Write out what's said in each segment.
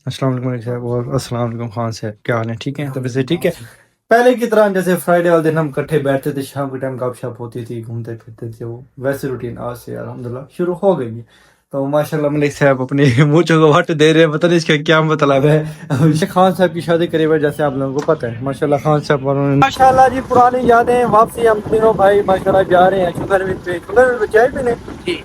अस्सलाम वालेकुम मलिक साहब और अस्सलाम वालेकुम खान साहब, क्या हाल है? ठीक है, तबीयत से ठीक है। पहले की तरह जैसे फ्राइडे वाले दिन हम इकट्ठे बैठते थे, शाम के टाइम गपशप होती थी, घूमते फिरते थे, वो वैसे रूटीन आज से अल्हम्दुलिल्लाह शुरू हो गई है। तो माशाल्लाह मलिक साहब अपने मूंछों को वट दे रहे हैं, पता नहीं इसका क्या मतलब है। ये खान साहब की शादी करीब है, जैसे आप लोगों को पता है। माशाल्लाह खान साहब और माशाल्लाह जी पुरानी यादें वापसी, हम तीनों भाई माशाल्लाह जा रहे हैं शुगर मिल पे। शुगर मिल पे चाय पीने जी।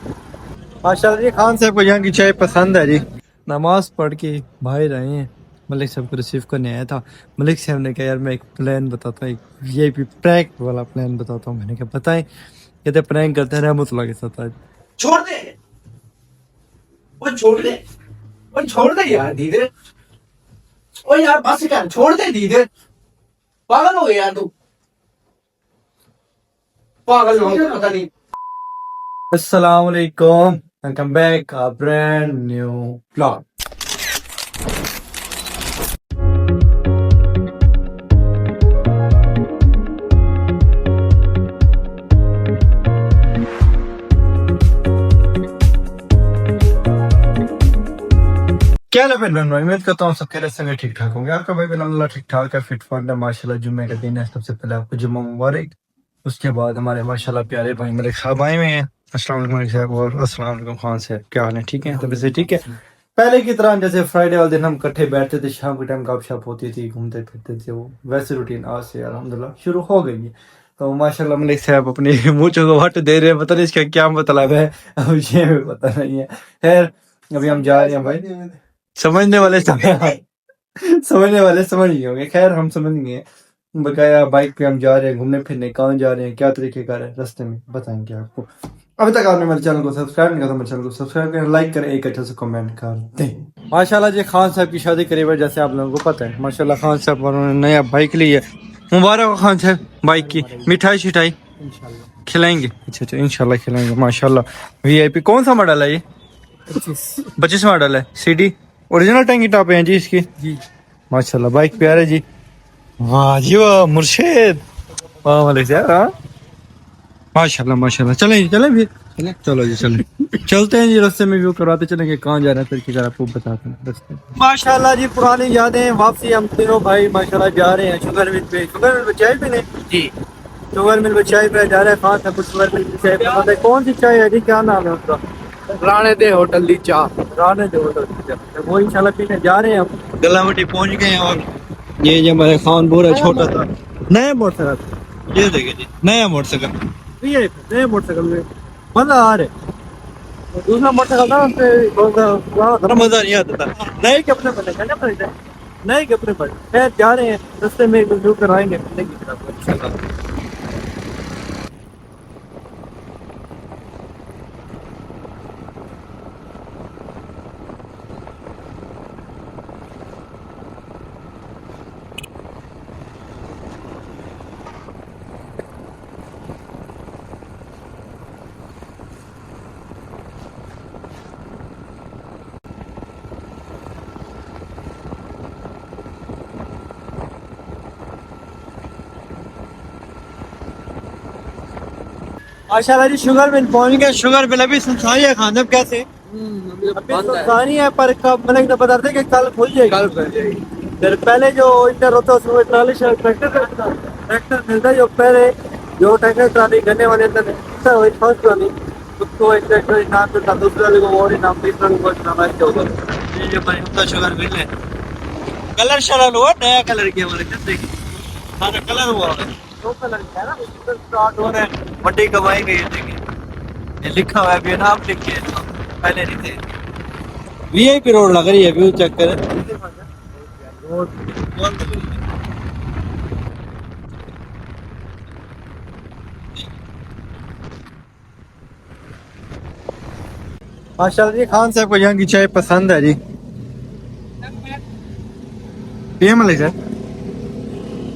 माशाल्लाह जी खान साहब को यहाँ की चाय पसंद है जी। नमाज पढ़ के बाहर आए हैं, मलिक साहब को रिसीव करने आया था। मलिक साहब ने कहा यार मैं एक प्लान बताता हूँ, एक वीआईपी प्रैंक वाला प्लान बताता हूँ। मैंने कहा बताएं। कहते प्रैंक करते हैं रहमतुल्लाह के साथ आज। छोड़ दे, वो छोड़ दे, वो छोड़ दे यार धीरे। ओ यार बस कर, छोड़ दे धीरे। पागल हो गया यार तू, पागल हो गया पता नहीं। अस्सलाम वालेकुम, welcome back a brand new blog. क्या लेवल बन रहा है? उम्मीद करता हूँ सब खैरियत से ठीक ठाक होंगे। आपका भाई अल्हम्दुलिल्लाह ठीक ठाक है, फिट फाट है माशाल्लाह। जुम्मे का दिन है, सबसे पहले आपको जुम्मा मुबारक। उसके बाद हमारे माशाल्लाह प्यारे भाई मेरे साहब आए हुए हैं। अस्सलाम वालेकुम मलिक साहब और अस्सलाम वालेकुम खान साहब, क्या हाल है? ठीक है, तबीयत से ठीक है। पहले की तरह जैसे फ्राइडे वाले दिन हम इकट्ठे बैठते थे, शाम के टाइम गपशप होती थी, घूमते फिरते थे, वो वैसे रूटीन आज से अल्हम्दुलिल्लाह शुरू हो गई है। तो माशाल्लाह मलिक साहब अपने मूंछों को वट दे रहे हैं, पता नहीं इसका क्या मतलब है। अब ये भी पता नहीं है। खैर अभी हम जा रहे हैं भाई, समझने वाले समझने वाले समझ गए होंगे। खैर हम समझ गए। बकाया बाइक पे हम जा रहे हैं घूमने फिरने, कहाँ जा रहे हैं, क्या तरीके का है, रास्ते में बताएंगे आपको। अभी तक आपने मेरे चैनल को सब्सक्राइब नहीं किया तो मेरे चैनल को सब्सक्राइब करें, लाइक करें, एक अच्छा सा कमेंट कर दें। माशाल्लाह जी खान साहब की शादी करीब है, जैसे आप लोगों को पता है। माशाल्लाह खान साहब उन्होंने नया बाइक ली है। मुबारक हो खान साहब बाइक की। मिठाई शिठाई खिलाएंगे? अच्छा इंशाल्लाह खिलाएंगे। माशाल्लाह वीआईपी कौन सा मॉडल है ये? 25 मॉडल है। सीडी ओरिजिनल टैंकी टॉप है जी इसकी जी। माशाल्लाह बाइक प्यारे जी। वाह जी वाह मुर्शिद, वाह वाले यार। हाँ माशाल्लाह माशाल्लाह। चलें जी चलें फिर, चलो जी चलें। चलते हैं जी, रास्ते में व्यू करवाते चलेंगे कहाँ जा रहे हैं, तरीके आपको बताते हैं रास्ते में। माशाल्लाह जी पुरानी यादें वापसी, हम तीनों भाई माशाल्लाह जा रहे हैं शुगर मिल पे। शुगर मिल पे चाय पीने जी। शुगर मिल पे चाय पे जा रहे हैं। खान साहब शुगर मिल पे चाय पे, कौन सी चाय है जी, क्या नाम है उसका? राणे दे होटल दी चाह। राने दो वो इंशाल्लाह पीने जा रहे हैं हम। गलावटी पहुंच गए हैं और ये हमारे खान बोरा छोटा था नया मोटरसाइकिल, ये देखिए जी नया मोटरसाइकिल। ये नया मोटरसाइकिल में मजा आ रहा है। दूसरा मोटरसाइकिल था उससे मजा नहीं आता था। नए के अपने बने नए के अपने बने। खैर जा रहे हैं, रास्ते में रिव्यू कराएंगे इंशाल्लाह। माशाल्लाह जी शुगर मिल पहुंच गए। शुगर मिल अभी सुनसानी है खान साहब कैसे? अभी सुनसानी है पर कब मैंने तो बता कि कल खुल जाएगी। कल खुल जाएगी। फिर पहले जो इधर होता है उसमें ट्राली ट्रैक्टर मिलता है, जो पहले जो ट्रैक्टर ट्राली करने वाले अंदर फर्स्ट ट्राली उसको एक ट्रैक्टर इनाम देता, दूसरे वाले को और इनाम, तीसरे वाले को इनाम ऐसे होगा। ये जो भाई होता शुगर मिल है। कलर शलर हुआ, नया कलर किया वाले कैसे सारा कलर हुआ है। दो कलर क्या है ना, स्टार्ट हो रहा है। बड़ी कमाई गई है देखिए, ये लिखा हुआ है भी नाम लिख के, पहले नहीं थे। वीआईपी रोड लग रही है, व्यू चेक करें। माशाल्लाह जी खान साहब को यहाँ की चाय पसंद है जी। पिए मलिक सर,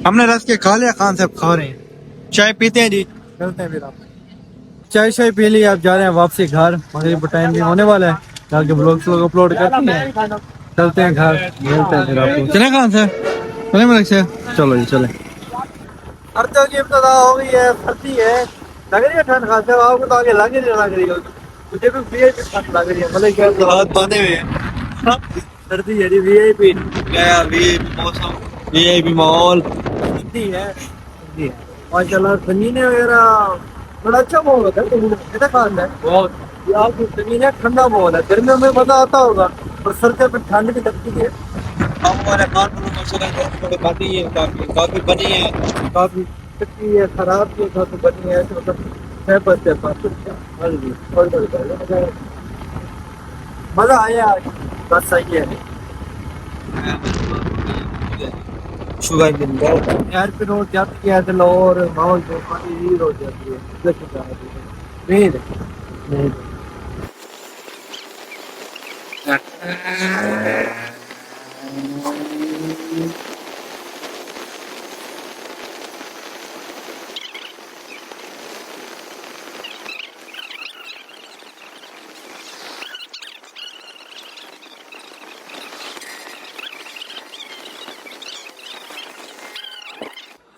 हमने रस के खा लिया, खान साहब खा रहे हैं, चाय पीते हैं जी। चलते हैं फिर आप चाय शाय पी ली, आप जा रहे हैं वापसी घर। मगरिब टाइम भी होने वाला है, जाके ब्लॉग स्लॉग अपलोड करते हैं, चलते हैं घर, मिलते हैं फिर आपको। चले खान साहब, चले मलिक साहब, चलो जी चले। सर्दियों की इब्तिदा हो गई है, सर्दी है, लग रही है ठंड। खान साहब आपको तो आगे लग ही नहीं लग रही होगी, मुझे भी ठंड लग रही है। मलिक साहब हाथ बांधे हुए हैं। सर्दी है वीआईपी क्या वीआईपी मौसम वीआईपी माहौल सर्दी है माशाल्लाह जमीनें वगैरह बड़ा अच्छा माहौल होता है जमीन खान है बहुत यहाँ की जमीन ठंडा माहौल है गर्मियों में मजा आता होगा और सर्दियों में ठंड भी लगती है हमारे कानपुर माशाल्लाह थोड़ी बनी है काफी बनी है काफी कच्ची है खराब भी है काफी बनी है मतलब सहपत है हाँ जी मजा आया बस सही है शुगर मिल गया यार फिर हो जाती है दिल और माहौल जो काफी हीर हो जाती है नींद नींद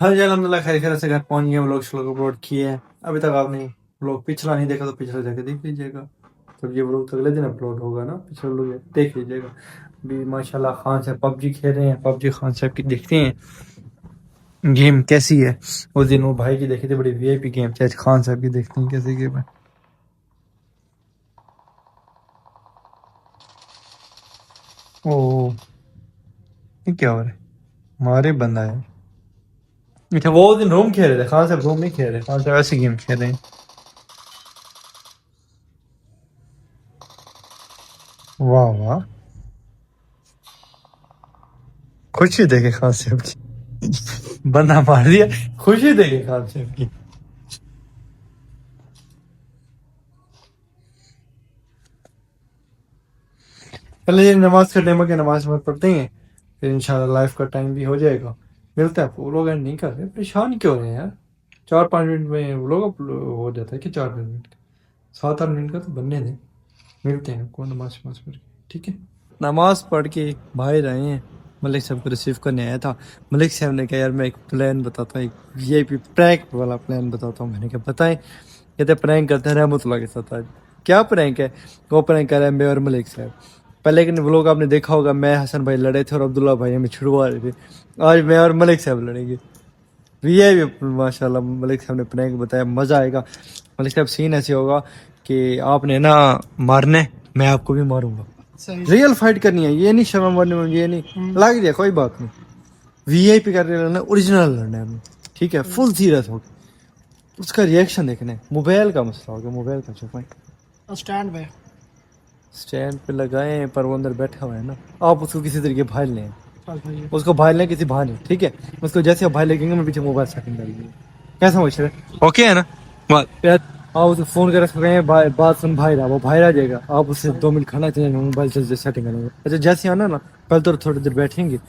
हाँ जी अलहमदिल्ला खैर से घर पहुंच गए व्लॉग श्लॉग अपलोड किए हैं अभी तक आपने व्लॉग पिछला नहीं देखा तो पिछला जाके देख लीजिएगा तो ये व्लॉग तो अगले दिन अपलोड होगा ना पिछला व्लॉग देख लीजिएगा अभी माशाल्लाह खान साहब पबजी खेल रहे हैं पबजी खान साहब की देखते हैं गेम कैसी है उस दिन वो भाई की देखी थी बड़ी वीआईपी गेम थी आज खान साहब की देखते हैं कैसी गेम है ओ ये क्या हो रहा है हमारे बंदा है अच्छा वो दिन रोम खेल रहे थे खान साहब रोम नहीं खेल रहे खान साहब ऐसी गेम खेल रहे हैं वाह वाह खुशी देखे खान साहब की बंदा मार दिया खुशी देखे खान साहब की पहले ये नमाज का टाइम है नमाज में पढ़ते हैं फिर इंशाल्लाह लाइफ का टाइम भी हो जाएगा मिलता है आपको वो लोग एंड नहीं कर रहे परेशान क्यों रहे हैं यार 4-5 मिनट में वो लोग हो जाता है कि 4-5 मिनट 7-8 मिनट का तो बनने दें मिलते हैं आपको नमाज पढ़ के ठीक है नमाज पढ़ के भाई रहे हैं मलिक साहब को रिसीव करने आया था मलिक साहब ने कहा यार मैं एक प्लान बताता हूँ एक वीआईपी प्रैंक वाला प्लान बताता हूँ मैंने कहा बताएं कहते प्रैंक करते हैं रहमतुल्लाह के साथ आज क्या प्रैंक है वो प्रैंक कर रहे हैं मैं और मलिक साहब पहले के व्लॉग आपने देखा होगा मैं हसन भाई लड़े थे और अब्दुल्ला भाई हमें छुड़वा रहे थे आज मैं और मलिक साहब लड़ेंगे वीआईपी माशाल्लाह मलिक साहब ने प्रैंक बताया मज़ा आएगा मलिक साहब सीन ऐसे होगा कि आपने ना मारने मैं आपको भी मारूंगा रियल फाइट करनी है ये नहीं शर्मा मारने में ये नहीं लग दिया कोई बात नहीं वीआईपी कर रहे ओरिजिनल लड़ना है हमें ठीक है फुल सीरियस हो उसका रिएक्शन देखना है मोबाइल का मसला हो गया मोबाइल का छुपाए स्टैंड पे लगाए पर वो अंदर बैठा हुआ है ना आप उसको किसी तरीके भाई लें उसको भाई लें किसी बहाने ठीक है उसको जैसे आप भाई लगेंगे मैं पीछे मोबाइल सेटिंग करेंगे कैसा समझ रहे ओके है ना आप उसे फोन कर सकते भाई बात सुन भाई रहा वो भाई रह जाएगा आप उससे 2 मिनट खाना चाहिए मोबाइल से सेटिंग करेंगे अच्छा जैसे आना ना पहले तो थोड़ी देर बैठेंगे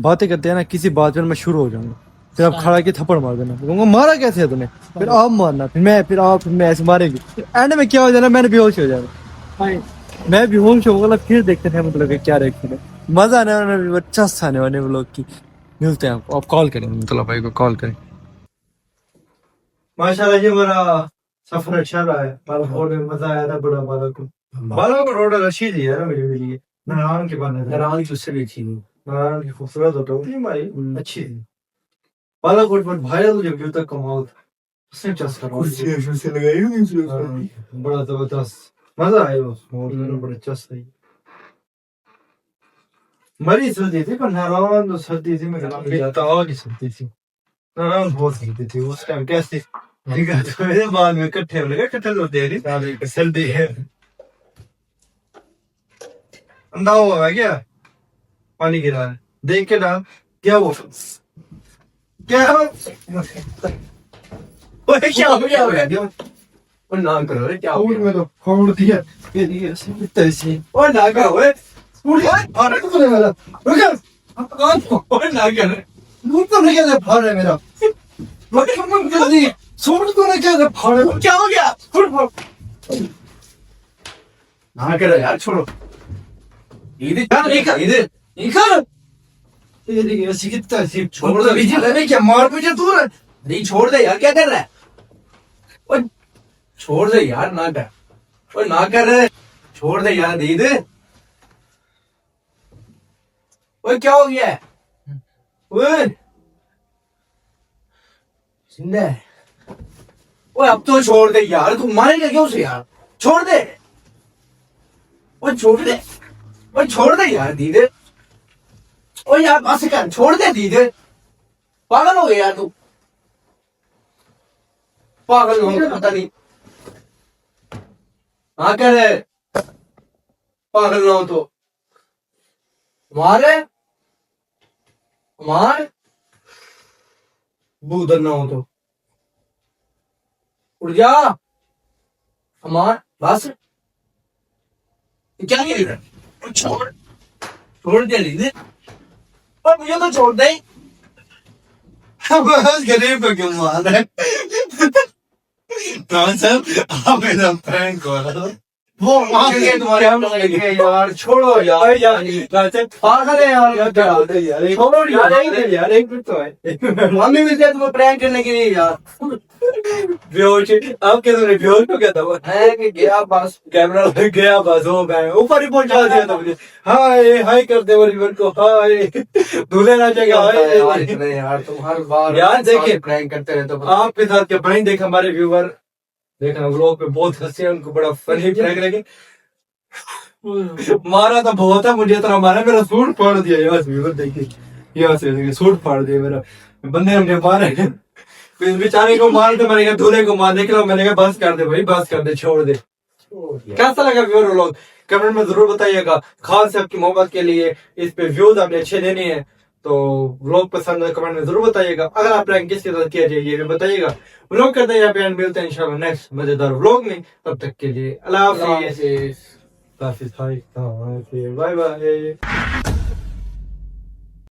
बातें करते हैं ना किसी बात पर मैं शुरू हो जाऊंगा फिर आप खड़ा के थप्पड़ मार देना कहूँगा मारा कैसे है तूने फिर आप मारना फिर आप फिर मैं ऐसे मारेगी एंड में क्या हो जाना मैंने बेहोश हो जाएगा मैं बेहोश होगा फिर देखते हैं मतलब कि क्या रिएक्शन है मजा आने वाला अच्छा आने वाले व्लॉग की मिलते हैं आपको आप कॉल करें मुतला भाई को कॉल करें माशाल्लाह जी मेरा सफर अच्छा रहा है बालाकोट में मजा आया था बड़ा बालाकोट रोड अच्छी थी यार मेरे लिए नारायण के बने नारायण की उससे भी थी नारायण की खूबसूरत होटल थी हमारी अच्छी थी बालाकोट में भाई तो जब तक कमाल था उसने चस्का कुर्सी लगाई हुई बड़ा जबरदस्त मजा आया उसमें बड़ा चस्का मरी सर्दी थी पर नारायण तो सर्दी थी मेरे आग की सर्दी थी नारायण बहुत सर्दी थी उस टाइम कैसे तो मेरे बाद में इकट्ठे हो गए इकट्ठे होते हैं सर्दी है अंधा हुआ है क्या पानी गिरा है देख के डाल क्या वो क्या क्या हो गया और ना करो रे क्या हो गया मैं तो फोड़ दिया ये दिया तैसे और ना करो रे पूरी अरे तो नहीं वाला रुक कौन और ना कर मुंह तो नहीं कर फाड़ है मेरा रोटी हम जल्दी सोच तो नहीं क्या फाड़ क्या हो गया ना करो यार छोड़ो इधर तेरी ऐसी कितना सी छोड़ दे बीच में क्या मार मुझे तू नहीं छोड़ दे यार क्या कर रहा है ओए छोड़ दे यार ना कर ओए ना कर रहे छोड़ दे यार दे ओए क्या हो गया है? ओए जिंदा है? ओए अब तो छोड़ दे यार, तू मारेगा क्यों उसे यार? छोड़ दे। ओए छोड़ दे। ओए छोड़ दे यार दीदे। ओए यार बस कर, छोड़ दे दीदे। पागल हो गया यार तू। पागल हो गया पता नहीं। हाँ कह रहे पागल ना हो तो मारे मार बूदर ना हो तो उड़ जा हमार बस। क्या ये छोड़ छोड़ दे लीजिए पर मुझे तो छोड़ दे। बस गरीब को क्यों मार रहे हैं? कौन सा आप मेरा प्रैंक हो रहा है? वो मार के तुम्हारे हम लगे यार, छोड़ो यार यार पागल है यार यार छोड़ो यार यार एक मिनट तो है। मम्मी भी तुम्हें प्रैंक करने के लिए यार बेहोश आप क्या तुमने बेहोश को क्या था? है कि गया बस कैमरा लग गया बस हो गए ऊपर ही पहुंचा दिया था मुझे। हाय हाय करते वो रिवर को हाय दूल्हे ना जाएगा यार हाय। इतने यार तुम हर बार यार देखिए प्रैंक करते रहते हो। आपके साथ क्या भाई देख हमारे व्यूवर देखना व्लॉग पे बहुत हंसे उनको बड़ा फनी प्रैंक लगे। मारा तो बहुत है मुझे इतना मारा मेरा सूट फाड़ दिया यहाँ से व्यूवर देखिए यहाँ से देखिए सूट फाड़ दिया मेरा बंदे ने मारे इस बेचारे को मार दे मैंने कहा दूल्हे को मारने के लिए मैंने कहा बस कर दे भाई बस कर दे छोड़ दे। कैसा लगा व्यूअर व्लॉग कमेंट में जरूर बताइएगा। खास आपकी मोहब्बत के लिए इस पे व्यूज आपने अच्छे देने हैं तो व्लॉग पसंद है कमेंट में जरूर बताइएगा। अगर आप रैंक किसके साथ किया जाए ये भी बताइएगा। व्लॉग करते हैं यहाँ पे मिलते हैं इंशाल्लाह नेक्स्ट मजेदार व्लॉग में। तब तक के लिए अल्लाह हाफिज। Bye bye.